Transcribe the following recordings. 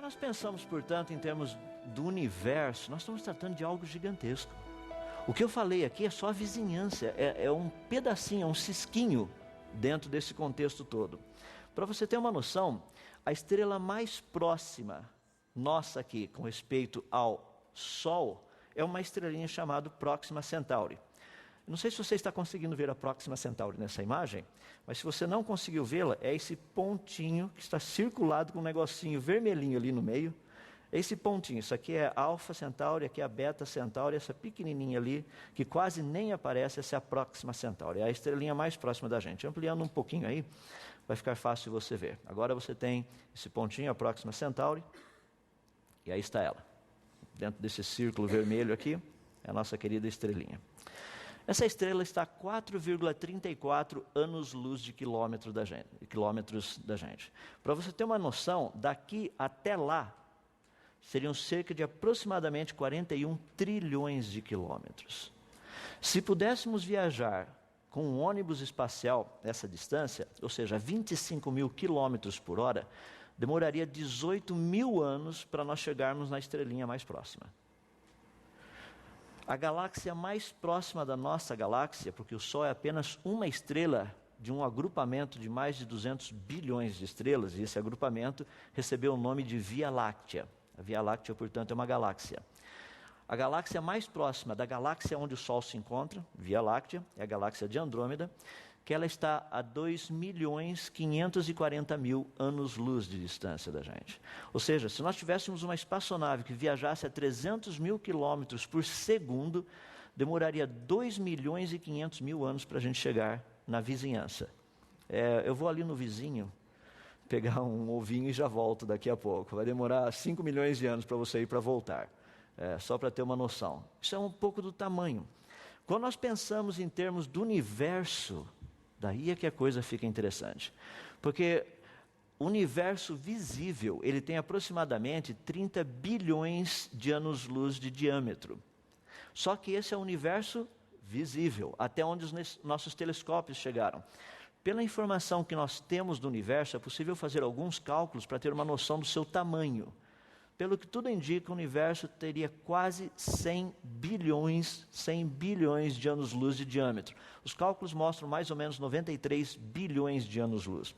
Quando nós pensamos, portanto, em termos do universo, nós estamos tratando de algo gigantesco. O que eu falei aqui é só a vizinhança, é um pedacinho, é um cisquinho dentro desse contexto todo. Para você ter uma noção, a estrela mais próxima nossa aqui, com respeito ao Sol, é uma estrelinha chamada Próxima Centauri. Não sei se você está conseguindo ver a Próxima Centauri nessa imagem, mas se você não conseguiu vê-la, é esse pontinho que está circulado com um negocinho vermelhinho ali no meio. Esse pontinho, isso aqui é a Alfa Centauri, aqui é a Beta Centauri, essa pequenininha ali, que quase nem aparece, essa é a Próxima Centauri, é a estrelinha mais próxima da gente. Ampliando um pouquinho aí, vai ficar fácil de você ver. Agora você tem esse pontinho, a Próxima Centauri, e aí está ela. Dentro desse círculo vermelho aqui, é a nossa querida estrelinha. Essa estrela está a 4,34 anos-luz de quilômetros da gente. Para você ter uma noção, daqui até lá, seriam cerca de aproximadamente 41 trilhões de quilômetros. Se pudéssemos viajar com um ônibus espacial essa distância, ou seja, 25 mil quilômetros por hora, demoraria 18 mil anos para nós chegarmos na estrelinha mais próxima. A galáxia mais próxima da nossa galáxia, porque o Sol é apenas uma estrela de um agrupamento de mais de 200 bilhões de estrelas, e esse agrupamento recebeu o nome de Via Láctea. A Via Láctea, portanto, é uma galáxia. A galáxia mais próxima da galáxia onde o Sol se encontra, Via Láctea, é a galáxia de Andrômeda, que ela está a 2.540.000 anos-luz de distância da gente. Ou seja, se nós tivéssemos uma espaçonave que viajasse a 300 mil quilômetros por segundo, demoraria 2.500.000 anos para a gente chegar na vizinhança. Eu vou ali no vizinho pegar um ovinho e já volto daqui a pouco. Vai demorar 5 milhões de anos para você ir para voltar. Só para ter uma noção. Isso é um pouco do tamanho. Quando nós pensamos em termos do universo, daí é que a coisa fica interessante. Porque o universo visível, ele tem aproximadamente 30 bilhões de anos-luz de diâmetro. Só que esse é o universo visível, até onde os nossos telescópios chegaram. Pela informação que nós temos do universo, é possível fazer alguns cálculos para ter uma noção do seu tamanho. Pelo que tudo indica, o universo teria quase 100 bilhões de anos-luz de diâmetro. Os cálculos mostram mais ou menos 93 bilhões de anos-luz.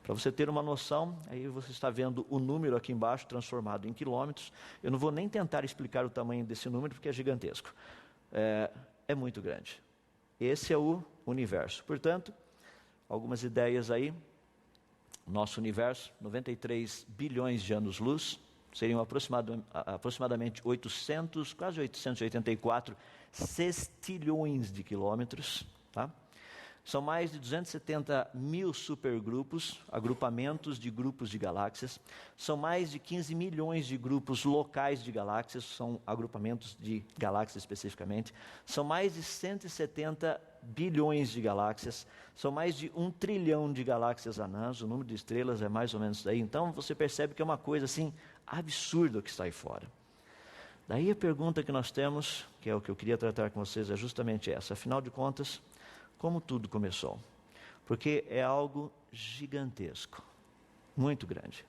Para você ter uma noção, aí você está vendo o número aqui embaixo transformado em quilômetros. Eu não vou nem tentar explicar o tamanho desse número, porque é gigantesco. É muito grande. Esse é o universo. Portanto, algumas ideias aí. Nosso universo, 93 bilhões de anos-luz. Seriam aproximadamente 800, quase 884 sextilhões de quilômetros. Tá? São mais de 270 mil supergrupos, agrupamentos de grupos de galáxias. São mais de 15 milhões de grupos locais de galáxias, são agrupamentos de galáxias especificamente. São mais de 170 bilhões de galáxias. São mais de 1 trilhão de galáxias anãs. O número de estrelas é mais ou menos isso daí. Então você percebe que é uma coisa assim absurda que está aí fora. Daí a pergunta que nós temos, que é o que eu queria tratar com vocês, é justamente essa. Afinal de contas, como tudo começou? Porque é algo gigantesco, muito grande.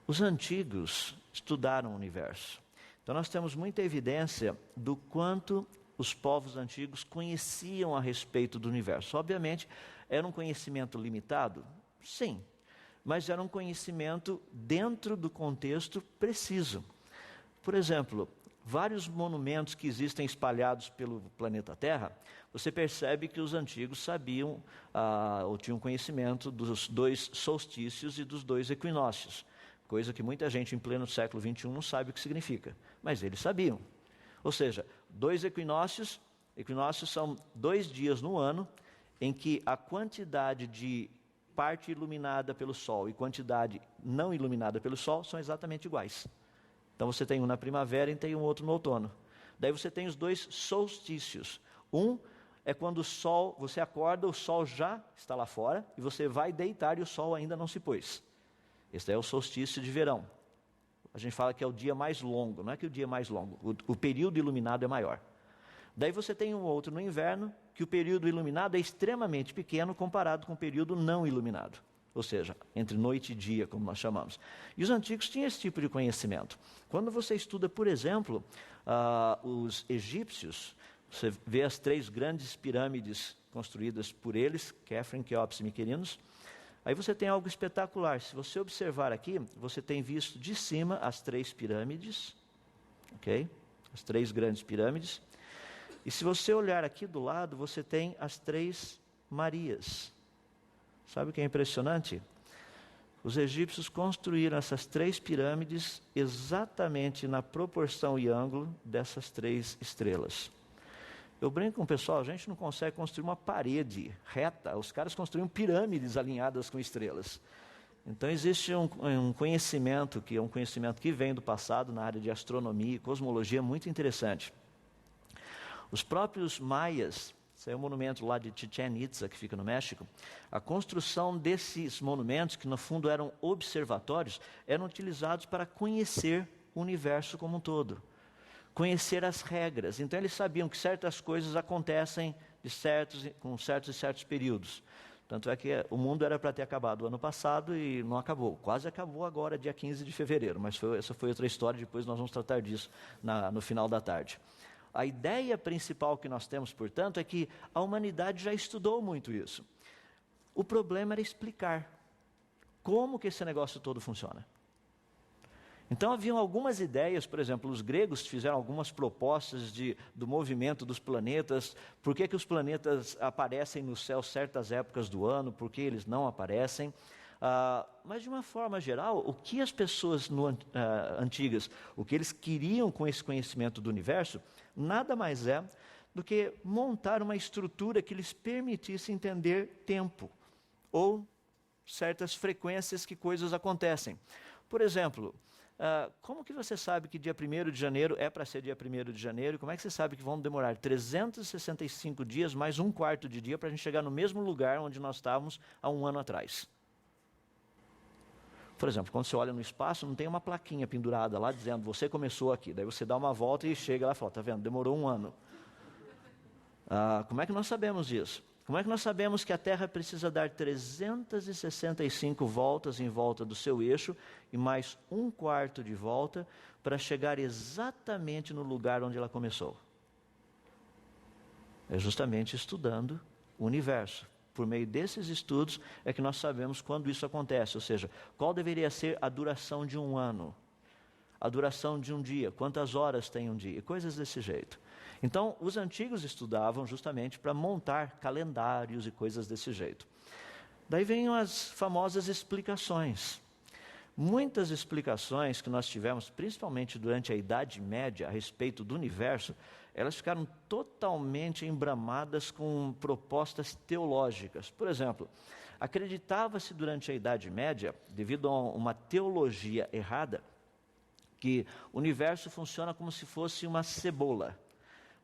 Os antigos estudaram o universo. Então nós temos muita evidência do quanto os povos antigos conheciam a respeito do universo. Obviamente, era um conhecimento limitado? Sim. Mas era um conhecimento dentro do contexto preciso. Por exemplo, vários monumentos que existem espalhados pelo planeta Terra, você percebe que os antigos sabiam, ou tinham conhecimento dos 2 solstícios e dos 2 equinócios, coisa que muita gente em pleno século XXI não sabe o que significa, mas eles sabiam. Ou seja, 2 equinócios são 2 dias no ano em que a quantidade de parte iluminada pelo Sol e quantidade não iluminada pelo Sol são exatamente iguais. Então você tem um na primavera e tem um outro no outono. Daí você tem os 2 solstícios. Um é quando o Sol, você acorda, o Sol já está lá fora, e você vai deitar e o Sol ainda não se pôs. Esse é o solstício de verão. A gente fala que é o dia mais longo, não é que o dia é mais longo, o período iluminado é maior. Daí você tem um outro no inverno, que o período iluminado é extremamente pequeno comparado com o período não iluminado. ou seja, entre noite e dia, como nós chamamos. E os antigos tinham esse tipo de conhecimento. Quando você estuda, por exemplo, os egípcios, você vê as 3 grandes pirâmides construídas por eles, Quefren, Queops e Miquerinos. Aí você tem algo espetacular. Se você observar aqui, você tem visto de cima as 3 pirâmides, ok? As 3 grandes pirâmides. E se você olhar aqui do lado, você tem as 3 Marias. Sabe o que é impressionante? Os egípcios construíram essas 3 pirâmides exatamente na proporção e ângulo dessas 3 estrelas. Eu brinco com o pessoal, a gente não consegue construir uma parede reta, os caras construíam pirâmides alinhadas com estrelas. Então existe um conhecimento, que é um conhecimento que vem do passado na área de astronomia e cosmologia muito interessante. Os próprios maias, esse é um monumento lá de Chichén Itzá, que fica no México, a construção desses monumentos, que no fundo eram observatórios, eram utilizados para conhecer o universo como um todo. Conhecer as regras. Então eles sabiam que certas coisas acontecem com certos e certos períodos. Tanto é que o mundo era para ter acabado o ano passado e não acabou. Quase acabou agora, dia 15 de fevereiro, mas essa foi outra história, depois nós vamos tratar disso no final da tarde. A ideia principal que nós temos, portanto, é que a humanidade já estudou muito isso. O problema era explicar como que esse negócio todo funciona. Então haviam algumas ideias, por exemplo, os gregos fizeram algumas propostas do movimento dos planetas, por que os planetas aparecem no céu certas épocas do ano, por que eles não aparecem. Mas de uma forma geral, o que as pessoas antigas, o que eles queriam com esse conhecimento do universo, nada mais é do que montar uma estrutura que lhes permitisse entender tempo, ou certas frequências que coisas acontecem. Por exemplo, como que você sabe que dia 1º de janeiro é para ser dia 1º de janeiro? Como é que você sabe que vão demorar 365 dias mais 1/4 de dia para a gente chegar no mesmo lugar onde nós estávamos há um ano atrás? Por exemplo, quando você olha no espaço, não tem uma plaquinha pendurada lá dizendo, você começou aqui. Daí você dá uma volta e chega lá e fala, tá vendo, demorou um ano. Como é que nós sabemos disso? Como é que nós sabemos que a Terra precisa dar 365 voltas em volta do seu eixo e mais 1/4 de volta para chegar exatamente no lugar onde ela começou? É justamente estudando o universo. Por meio desses estudos é que nós sabemos quando isso acontece, ou seja, qual deveria ser a duração de um ano, a duração de um dia, quantas horas tem um dia, coisas desse jeito. Então, os antigos estudavam justamente para montar calendários e coisas desse jeito. Daí vêm as famosas explicações. Muitas explicações que nós tivemos, principalmente durante a Idade Média, a respeito do universo, elas ficaram totalmente embramadas com propostas teológicas. Por exemplo, acreditava-se durante a Idade Média, devido a uma teologia errada, que o universo funciona como se fosse uma cebola.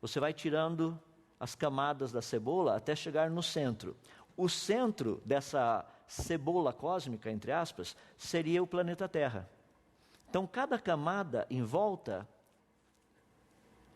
Você vai tirando as camadas da cebola até chegar no centro. O centro dessa cebola cósmica, entre aspas, seria o planeta Terra. Então, cada camada em volta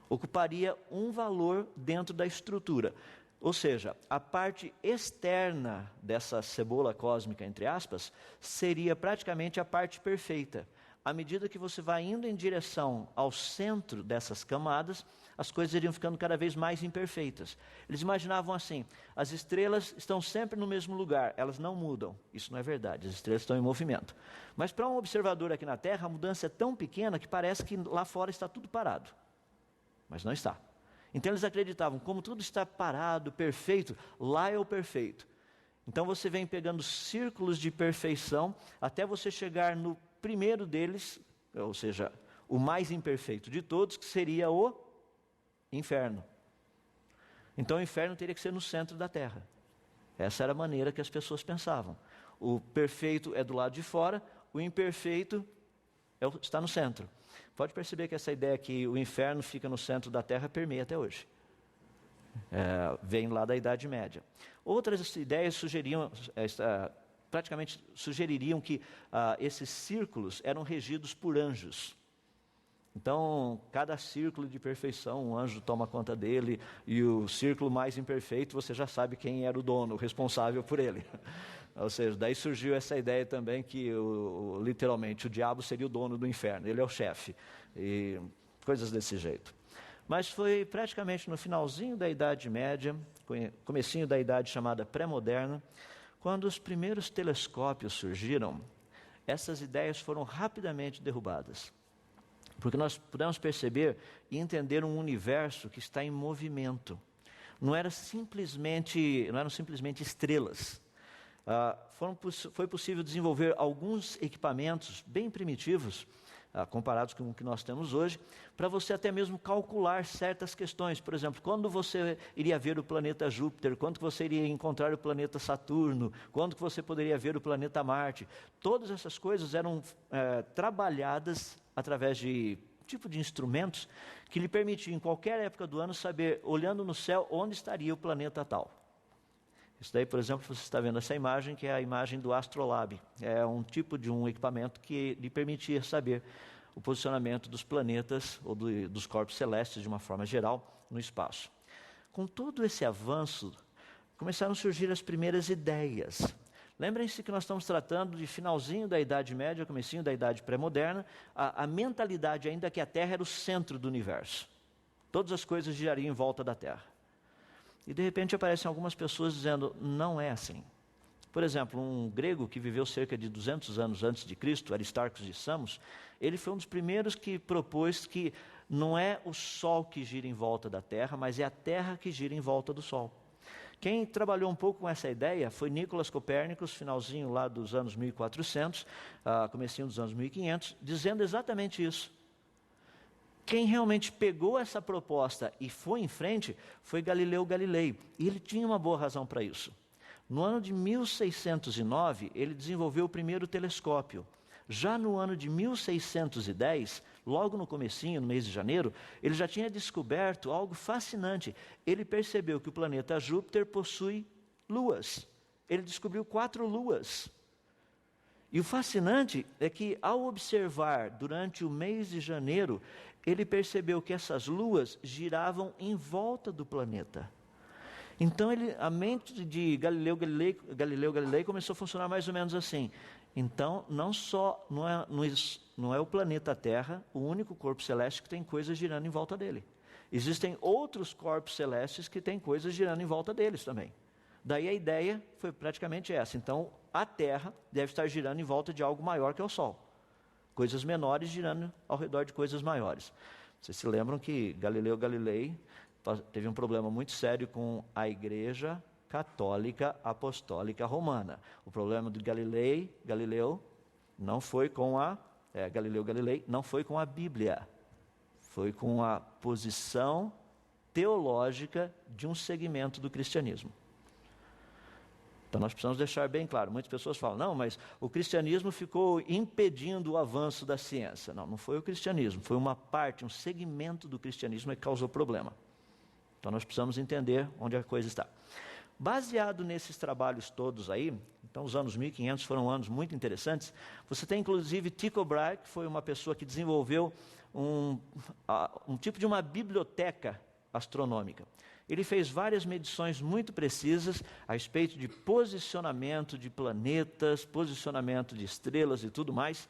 ocuparia um valor dentro da estrutura. Ou seja, a parte externa dessa cebola cósmica, entre aspas, seria praticamente a parte perfeita. À medida que você vai indo em direção ao centro dessas camadas, as coisas iriam ficando cada vez mais imperfeitas. Eles imaginavam assim, as estrelas estão sempre no mesmo lugar, elas não mudam. Isso não é verdade, as estrelas estão em movimento. Mas para um observador aqui na Terra, a mudança é tão pequena que parece que lá fora está tudo parado. Mas não está. Então eles acreditavam, como tudo está parado, perfeito, lá é o perfeito. Então você vem pegando círculos de perfeição até você chegar no primeiro deles, ou seja, o mais imperfeito de todos, que seria o inferno. Então o inferno teria que ser no centro da Terra. Essa era a maneira que as pessoas pensavam. O perfeito é do lado de fora, o imperfeito está no centro. Pode perceber que essa ideia que o inferno fica no centro da Terra permeia até hoje. Vem lá da Idade Média. Outras ideias praticamente sugeririam que esses círculos eram regidos por anjos. Então, cada círculo de perfeição, um anjo toma conta dele, e o círculo mais imperfeito, você já sabe quem era o dono, o responsável por ele. Ou seja, daí surgiu essa ideia também que, literalmente, o diabo seria o dono do inferno, ele é o chefe, e coisas desse jeito. Mas foi praticamente no finalzinho da Idade Média, comecinho da idade chamada pré-moderna, quando os primeiros telescópios surgiram, essas ideias foram rapidamente derrubadas. Porque nós pudemos perceber e entender um universo que está em movimento. Não eram simplesmente estrelas. Foi possível desenvolver alguns equipamentos bem primitivos, comparados com o que nós temos hoje, para você até mesmo calcular certas questões. Por exemplo, quando você iria ver o planeta Júpiter, quando você iria encontrar o planeta Saturno, quando você poderia ver o planeta Marte. Todas essas coisas eram trabalhadas através de tipo de instrumentos que lhe permitiam, em qualquer época do ano, saber, olhando no céu, onde estaria o planeta tal. Isso daí, por exemplo, você está vendo essa imagem, que é a imagem do Astrolabe. É um tipo de um equipamento que lhe permitia saber o posicionamento dos planetas ou dos corpos celestes, de uma forma geral, no espaço. Com todo esse avanço, começaram a surgir as primeiras ideias. Lembrem-se que nós estamos tratando de finalzinho da Idade Média, comecinho da Idade Pré-Moderna, a mentalidade ainda que a Terra era o centro do universo. Todas as coisas girariam em volta da Terra. E de repente aparecem algumas pessoas dizendo, não é assim. Por exemplo, um grego que viveu cerca de 200 anos antes de Cristo, Aristarcos de Samos, ele foi um dos primeiros que propôs que não é o Sol que gira em volta da Terra, mas é a Terra que gira em volta do Sol. Quem trabalhou um pouco com essa ideia foi Nicolas Copérnicos, finalzinho lá dos anos 1400, comecinho dos anos 1500, dizendo exatamente isso. Quem realmente pegou essa proposta e foi em frente foi Galileu Galilei. E ele tinha uma boa razão para isso. No ano de 1609, ele desenvolveu o primeiro telescópio. Já no ano de 1610, logo no comecinho, no mês de janeiro, ele já tinha descoberto algo fascinante. Ele percebeu que o planeta Júpiter possui luas. Ele descobriu 4 luas. E o fascinante é que, ao observar durante o mês de janeiro, ele percebeu que essas luas giravam em volta do planeta. Então, a mente de Galileu Galilei começou a funcionar mais ou menos assim. Então, não é o planeta Terra o único corpo celeste que tem coisas girando em volta dele. Existem outros corpos celestes que têm coisas girando em volta deles também. Daí a ideia foi praticamente essa. Então, a Terra deve estar girando em volta de algo maior que é o Sol. Coisas menores girando ao redor de coisas maiores. Vocês se lembram que Galileu Galilei teve um problema muito sério com a Igreja Católica Apostólica Romana. O problema de Galileu não foi com Galileu Galilei não foi com a Bíblia. Foi com a posição teológica de um segmento do cristianismo. Então nós precisamos deixar bem claro, muitas pessoas falam, não, mas o cristianismo ficou impedindo o avanço da ciência. Não foi o cristianismo, foi uma parte, um segmento do cristianismo que causou problema. Então nós precisamos entender onde a coisa está. Baseado nesses trabalhos todos aí, então os anos 1500 foram anos muito interessantes, você tem inclusive Tycho Brahe, que foi uma pessoa que desenvolveu um tipo de uma biblioteca astronômica. Ele fez várias medições muito precisas a respeito de posicionamento de planetas, posicionamento de estrelas e tudo mais.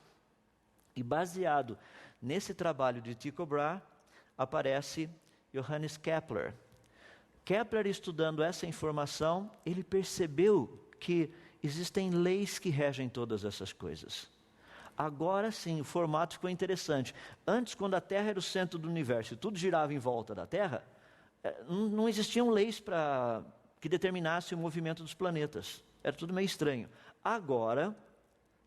E baseado nesse trabalho de Tycho Brahe, aparece Johannes Kepler. Kepler, estudando essa informação, ele percebeu que existem leis que regem todas essas coisas. Agora sim, o formato ficou interessante. Antes, quando a Terra era o centro do universo e tudo girava em volta da Terra, não existiam leis que determinassem o movimento dos planetas. Era tudo meio estranho. Agora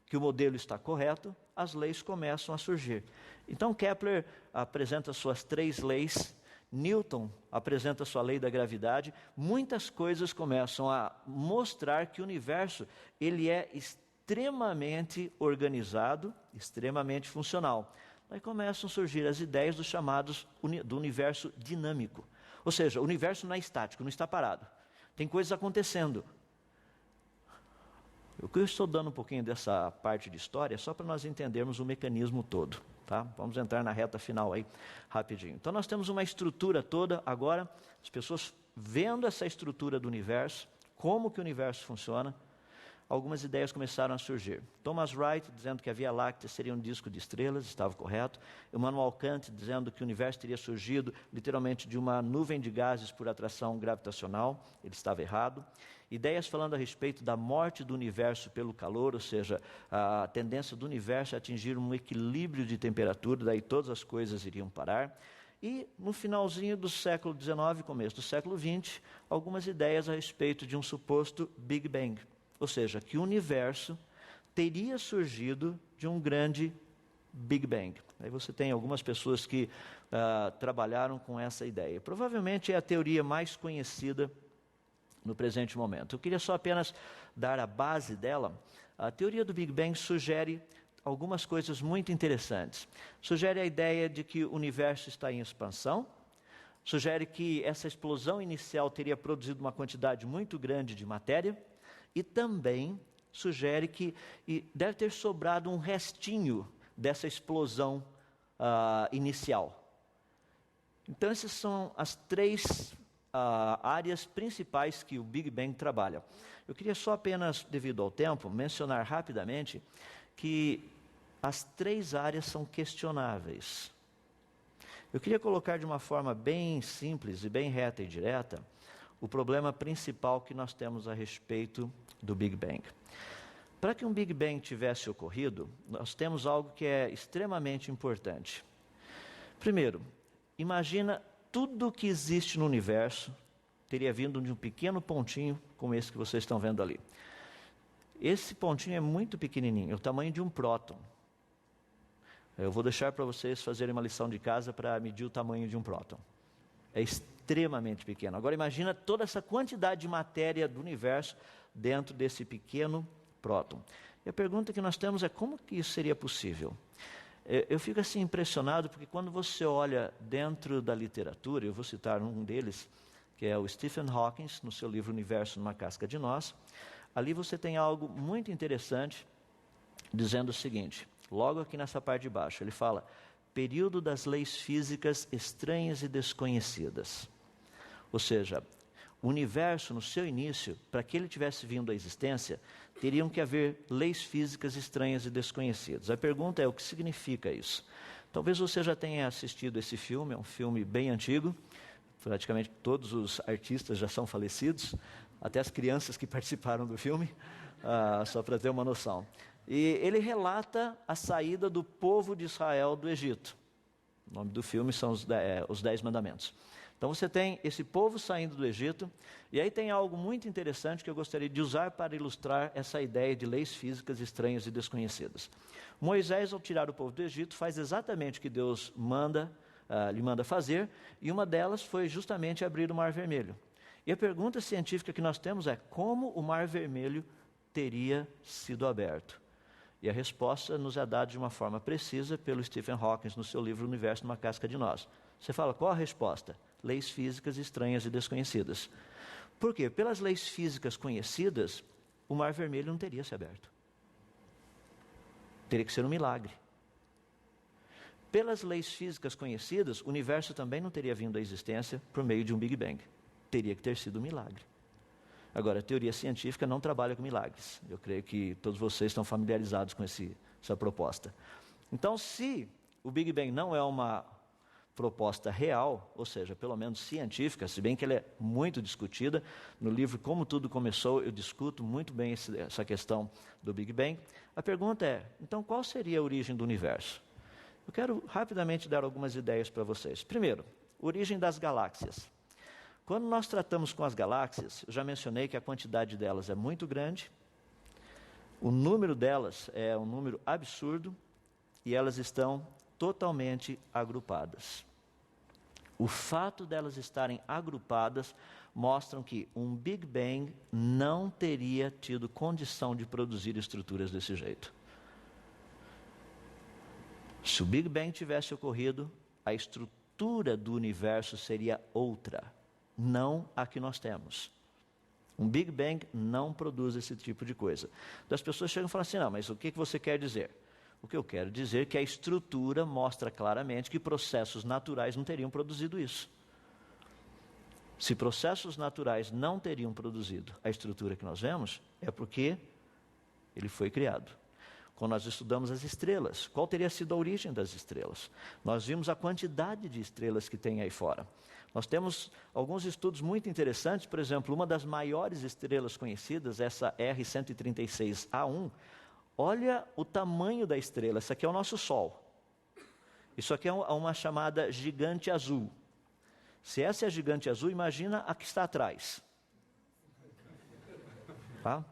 que o modelo está correto, as leis começam a surgir. Então Kepler apresenta suas 3 leis, Newton apresenta sua lei da gravidade, muitas coisas começam a mostrar que o universo ele é extremamente organizado, extremamente funcional. Aí começam a surgir as ideias do universo dinâmico. Ou seja, o universo não é estático, não está parado. Tem coisas acontecendo. Eu estou dando um pouquinho dessa parte de história só para nós entendermos o mecanismo todo. Tá? Vamos entrar na reta final aí, rapidinho. Então nós temos uma estrutura toda, agora, as pessoas vendo essa estrutura do universo, como que o universo funciona. algumas ideias começaram a surgir. Thomas Wright dizendo que a Via Láctea seria um disco de estrelas, estava correto. Immanuel Kant dizendo que o universo teria surgido literalmente de uma nuvem de gases por atração gravitacional, ele estava errado. Ideias falando a respeito da morte do universo pelo calor, ou seja, a tendência do universo a atingir um equilíbrio de temperatura, daí todas as coisas iriam parar. E no finalzinho do século XIX, começo do século XX, algumas ideias a respeito de um suposto Big Bang. Ou seja, que o universo teria surgido de um grande Big Bang. Aí você tem algumas pessoas que trabalharam com essa ideia. Provavelmente é a teoria mais conhecida no presente momento. Eu queria só apenas dar a base dela. A teoria do Big Bang sugere algumas coisas muito interessantes. Sugere a ideia de que o universo está em expansão, sugere que essa explosão inicial teria produzido uma quantidade muito grande de matéria, e também sugere que deve ter sobrado um restinho dessa explosão inicial. Então, essas são as três áreas principais que o Big Bang trabalha. Eu queria só apenas, devido ao tempo, mencionar rapidamente que as três áreas são questionáveis. Eu queria colocar de uma forma bem simples e bem reta e direta o problema principal que nós temos a respeito do Big Bang. Para que um Big Bang tivesse ocorrido, nós temos algo que é extremamente importante. Primeiro, imagina tudo que existe no universo teria vindo de um pequeno pontinho como esse que vocês estão vendo ali. Esse pontinho é muito pequenininho, é o tamanho de um próton. Eu vou deixar para vocês fazerem uma lição de casa para medir o tamanho de um próton. É extremamente pequeno. Agora imagina toda essa quantidade de matéria do universo dentro desse pequeno próton. E a pergunta que nós temos é como que isso seria possível? Eu fico assim impressionado porque quando você olha dentro da literatura, eu vou citar um deles, que é o Stephen Hawking, no seu livro Universo numa Casca de Nós. Ali você tem algo muito interessante, dizendo o seguinte, logo aqui nessa parte de baixo, ele fala, período das leis físicas estranhas e desconhecidas. Ou seja, o universo, no seu início, para que ele tivesse vindo à existência, teriam que haver leis físicas estranhas e desconhecidas. A pergunta é, o que significa isso? Talvez você já tenha assistido esse filme, é um filme bem antigo, praticamente todos os artistas já são falecidos, até as crianças que participaram do filme, só para ter uma noção. E ele relata a saída do povo de Israel do Egito. O nome do filme são os 10 Mandamentos. Então você tem esse povo saindo do Egito, e aí tem algo muito interessante que eu gostaria de usar para ilustrar essa ideia de leis físicas estranhas e desconhecidas. Moisés, ao tirar o povo do Egito, faz exatamente o que Deus lhe manda fazer, e uma delas foi justamente abrir o Mar Vermelho. E a pergunta científica que nós temos é, como o Mar Vermelho teria sido aberto? E a resposta nos é dada de uma forma precisa pelo Stephen Hawking no seu livro Universo numa Casca de Nós. Você fala, qual a resposta? Leis físicas estranhas e desconhecidas. Por quê? Pelas leis físicas conhecidas, o Mar Vermelho não teria se aberto. Teria que ser um milagre. Pelas leis físicas conhecidas, o universo também não teria vindo à existência por meio de um Big Bang. Teria que ter sido um milagre. Agora, a teoria científica não trabalha com milagres. Eu creio que todos vocês estão familiarizados com essa proposta. Então, se o Big Bang não é uma proposta real, ou seja, pelo menos científica, se bem que ela é muito discutida, no livro Como Tudo Começou, eu discuto muito bem essa questão do Big Bang. A pergunta é, então qual seria a origem do universo? Eu quero rapidamente dar algumas ideias para vocês. Primeiro, origem das galáxias. Quando nós tratamos com as galáxias, eu já mencionei que a quantidade delas é muito grande, o número delas é um número absurdo e elas estão totalmente agrupadas. O fato delas estarem agrupadas mostram que um Big Bang não teria tido condição de produzir estruturas desse jeito. Se o Big Bang tivesse ocorrido, a estrutura do universo seria outra, não a que nós temos. Um Big Bang não produz esse tipo de coisa. As pessoas chegam e falam assim, não, mas o que você quer dizer? O que eu quero dizer é que a estrutura mostra claramente que processos naturais não teriam produzido isso. Se processos naturais não teriam produzido a estrutura que nós vemos, é porque ele foi criado. Quando nós estudamos as estrelas, qual teria sido a origem das estrelas? Nós vimos a quantidade de estrelas que tem aí fora. Nós temos alguns estudos muito interessantes, por exemplo, uma das maiores estrelas conhecidas, essa R136A1, olha o tamanho da estrela, essa aqui é o nosso Sol. Isso aqui é uma chamada gigante azul. Se essa é a gigante azul, imagina a que está atrás. Tá?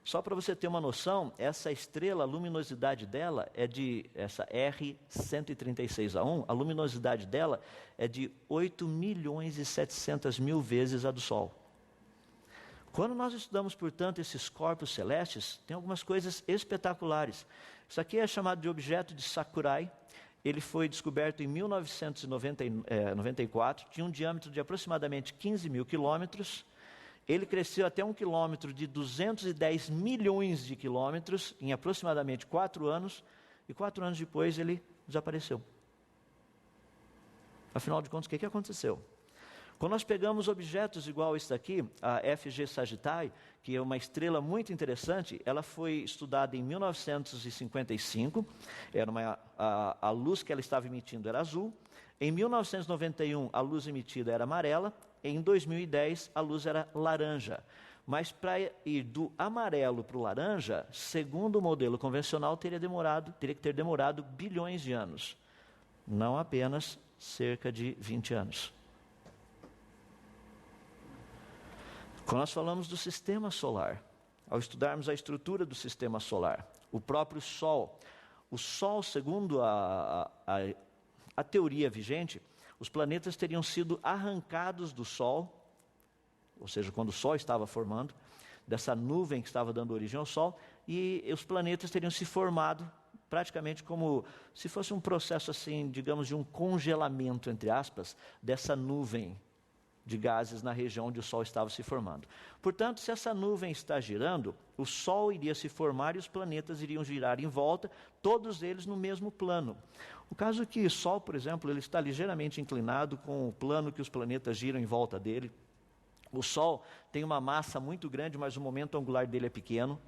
Só para você ter uma noção, essa estrela, a luminosidade dela é de, essa R136A1, a luminosidade dela é de 8.700.000 vezes a do Sol. Quando nós estudamos, portanto, esses corpos celestes, tem algumas coisas espetaculares. Isso aqui é chamado de objeto de Sakurai. Ele foi descoberto em 1994, tinha um diâmetro de aproximadamente 15 mil quilômetros. Ele cresceu até um quilômetro de 210 milhões de quilômetros em aproximadamente 4 anos, e 4 anos depois ele desapareceu. Afinal de contas, o que aconteceu? Quando nós pegamos objetos igual esse daqui, a FG Sagittae, que é uma estrela muito interessante, ela foi estudada em 1955, a luz que ela estava emitindo era azul. Em 1991, a luz emitida era amarela. Em 2010, a luz era laranja. Mas para ir do amarelo para o laranja, segundo o modelo convencional, teria que ter demorado bilhões de anos. Não apenas cerca de 20 anos. Quando nós falamos do sistema solar, ao estudarmos a estrutura do sistema solar, o próprio Sol, o Sol, segundo a teoria vigente, os planetas teriam sido arrancados do Sol, ou seja, quando o Sol estava formando, dessa nuvem que estava dando origem ao Sol, e os planetas teriam se formado praticamente como se fosse um processo assim, digamos, de um congelamento, entre aspas, dessa nuvem de gases na região onde o Sol estava se formando. Portanto, se essa nuvem está girando, o Sol iria se formar e os planetas iriam girar em volta, todos eles no mesmo plano. O caso é que o Sol, por exemplo, ele está ligeiramente inclinado com o plano que os planetas giram em volta dele. O Sol tem uma massa muito grande, mas o momento angular dele é pequeno.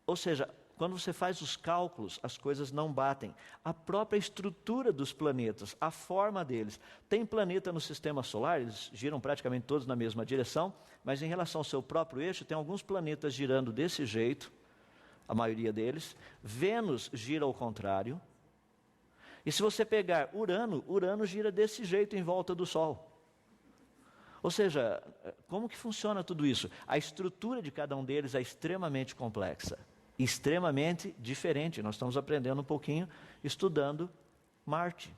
Ou seja, quando você faz os cálculos, as coisas não batem. A própria estrutura dos planetas, a forma deles. Tem planeta no sistema solar, eles giram praticamente todos na mesma direção, mas em relação ao seu próprio eixo, tem alguns planetas girando desse jeito, a maioria deles. Vênus gira ao contrário. E se você pegar Urano, Urano gira desse jeito em volta do Sol. Ou seja, como que funciona tudo isso? A estrutura de cada um deles é extremamente complexa, extremamente diferente. Nós estamos aprendendo um pouquinho estudando Marte,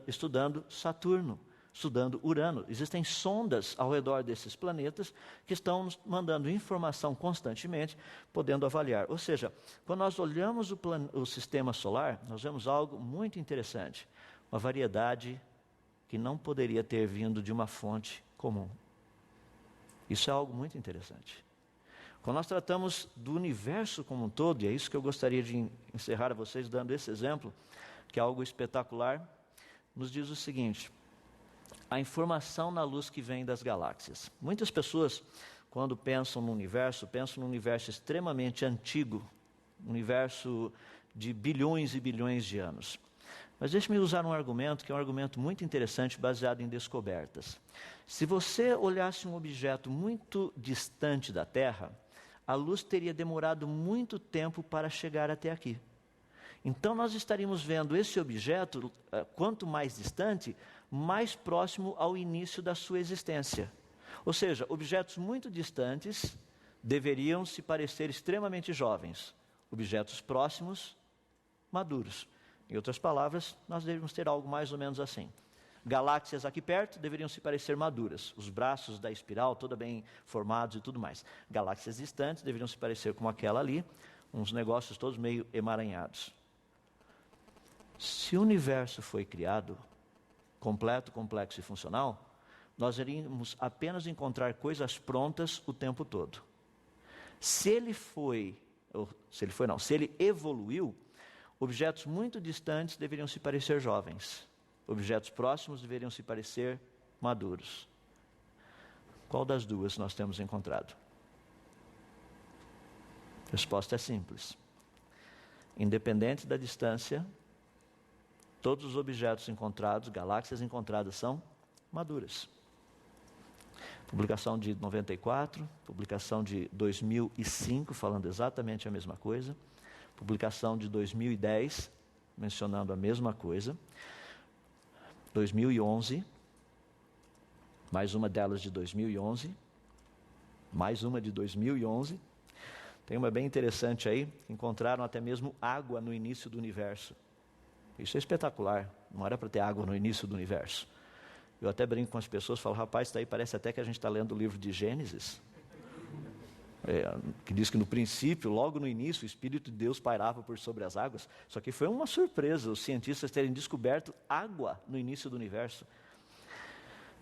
estudando Saturno, estudando Urano. Existem sondas ao redor desses planetas que estão nos mandando informação constantemente, podendo avaliar. Ou seja, quando nós olhamos o sistema solar, nós vemos algo muito interessante, uma variedade que não poderia ter vindo de uma fonte comum. Isso é algo muito interessante. Quando nós tratamos do universo como um todo, e é isso que eu gostaria de encerrar a vocês dando esse exemplo, que é algo espetacular, nos diz o seguinte: a informação na luz que vem das galáxias. Muitas pessoas, quando pensam num universo extremamente antigo, um universo de bilhões e bilhões de anos. Mas deixe-me usar um argumento que é um argumento muito interessante, baseado em descobertas. Se você olhasse um objeto muito distante da Terra, a luz teria demorado muito tempo para chegar até aqui. Então nós estaríamos vendo esse objeto, quanto mais distante, mais próximo ao início da sua existência. Ou seja, objetos muito distantes deveriam se parecer extremamente jovens. Objetos próximos, maduros. Em outras palavras, nós deveríamos ter algo mais ou menos assim. Galáxias aqui perto deveriam se parecer maduras. Os braços da espiral, toda bem formados e tudo mais. Galáxias distantes deveriam se parecer como aquela ali, uns negócios todos meio emaranhados. Se o universo foi criado, completo, complexo e funcional, nós iríamos apenas encontrar coisas prontas o tempo todo. Se ele evoluiu, objetos muito distantes deveriam se parecer jovens. Objetos próximos deveriam se parecer maduros. Qual das duas nós temos encontrado? A resposta é simples. Independente da distância, todos os objetos encontrados, galáxias encontradas, são maduras. Publicação de 94, publicação de 2005, falando exatamente a mesma coisa. Publicação de 2010, mencionando a mesma coisa. 2011, mais uma delas de 2011, mais uma de 2011. Tem uma bem interessante aí, encontraram até mesmo água no início do universo. Isso é espetacular, não era para ter água no início do universo. Eu até brinco com as pessoas, falo, rapaz, isso daí parece até que a gente está lendo o livro de Gênesis, que diz que no princípio, logo no início, o Espírito de Deus pairava por sobre as águas. Só que foi uma surpresa os cientistas terem descoberto água no início do universo.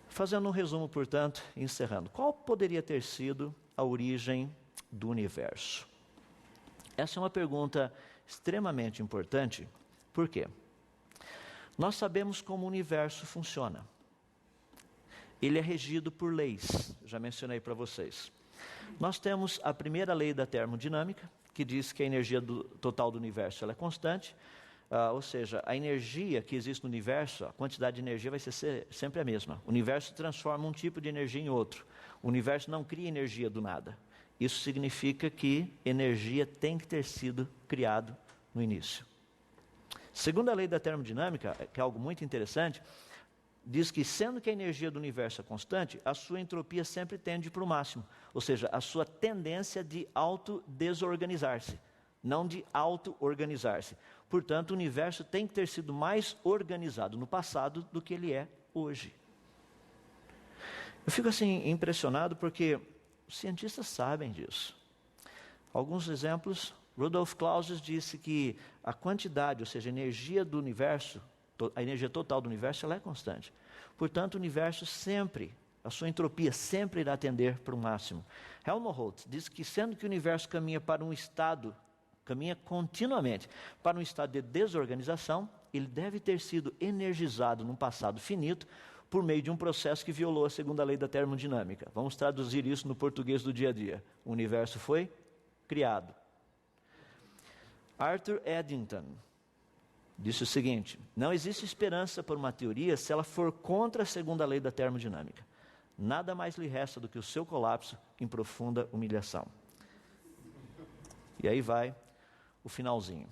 Fazendo um resumo, portanto, e encerrando. Qual poderia ter sido a origem do universo? Essa é uma pergunta extremamente importante. Por quê? Nós sabemos como o universo funciona. Ele é regido por leis, já mencionei para vocês. Nós temos a primeira lei da termodinâmica, que diz que a energia total do universo ela é constante, ou seja, a energia que existe no universo, a quantidade de energia vai ser sempre a mesma. O universo transforma um tipo de energia em outro. O universo não cria energia do nada. Isso significa que energia tem que ter sido criado no início. Segundo a lei da termodinâmica, que é algo muito interessante, diz que, sendo que a energia do universo é constante, a sua entropia sempre tende para o máximo. Ou seja, a sua tendência de auto-desorganizar-se, não de auto-organizar-se. Portanto, o universo tem que ter sido mais organizado no passado do que ele é hoje. Eu fico assim impressionado porque os cientistas sabem disso. Alguns exemplos, Rudolf Clausius disse que a quantidade, ou seja, a energia do universo, a energia total do universo, ela é constante. Portanto, o universo sempre, a sua entropia sempre irá tender para o máximo. Helmholtz diz que, sendo que o universo caminha continuamente para um estado de desorganização, ele deve ter sido energizado num passado finito por meio de um processo que violou a segunda lei da termodinâmica. Vamos traduzir isso no português do dia a dia. O universo foi criado. Arthur Eddington disse o seguinte: não existe esperança por uma teoria se ela for contra a segunda lei da termodinâmica. Nada mais lhe resta do que o seu colapso em profunda humilhação. E aí vai o finalzinho.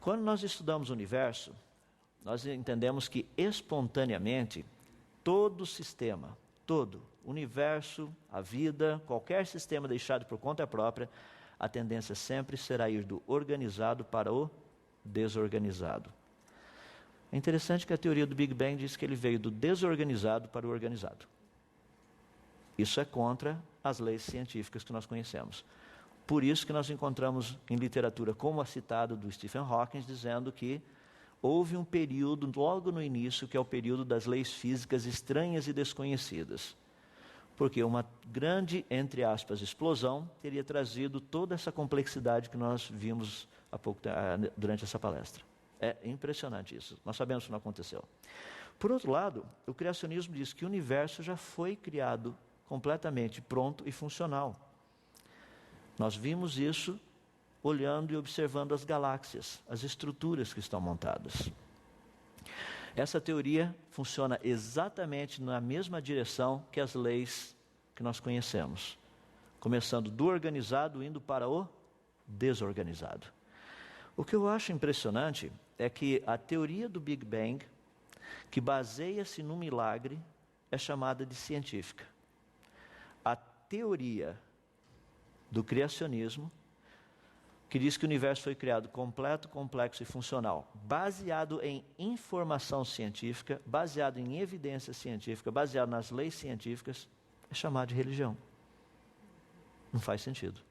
Quando nós estudamos o universo, nós entendemos que espontaneamente todo sistema, todo o universo, a vida, qualquer sistema deixado por conta própria, a tendência sempre será ir do organizado para o desorganizado. É interessante que a teoria do Big Bang diz que ele veio do desorganizado para o organizado. Isso é contra as leis científicas que nós conhecemos. Por isso que nós encontramos em literatura, como a citada do Stephen Hawking, dizendo que houve um período logo no início, que é o período das leis físicas estranhas e desconhecidas. Porque uma grande, entre aspas, explosão teria trazido toda essa complexidade que nós vimos durante essa palestra. É impressionante isso. Nós sabemos que não aconteceu. Por outro lado, o criacionismo diz que o universo já foi criado completamente pronto e funcional. Nós vimos isso olhando e observando as galáxias, as estruturas que estão montadas. Essa teoria funciona exatamente na mesma direção que as leis que nós conhecemos, começando do organizado, indo para o desorganizado. O que eu acho impressionante é que a teoria do Big Bang, que baseia-se no milagre, é chamada de científica. A teoria do criacionismo, que diz que o universo foi criado completo, complexo e funcional, baseado em informação científica, baseado em evidência científica, baseado nas leis científicas, é chamado de religião. Não faz sentido.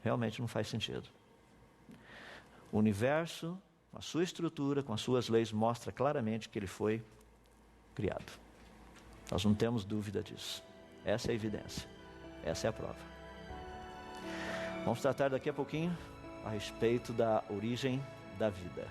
Realmente não faz sentido. O universo, com a sua estrutura, com as suas leis, mostra claramente que ele foi criado. Nós não temos dúvida disso. Essa é a evidência. Essa é a prova. Vamos tratar daqui a pouquinho a respeito da origem da vida.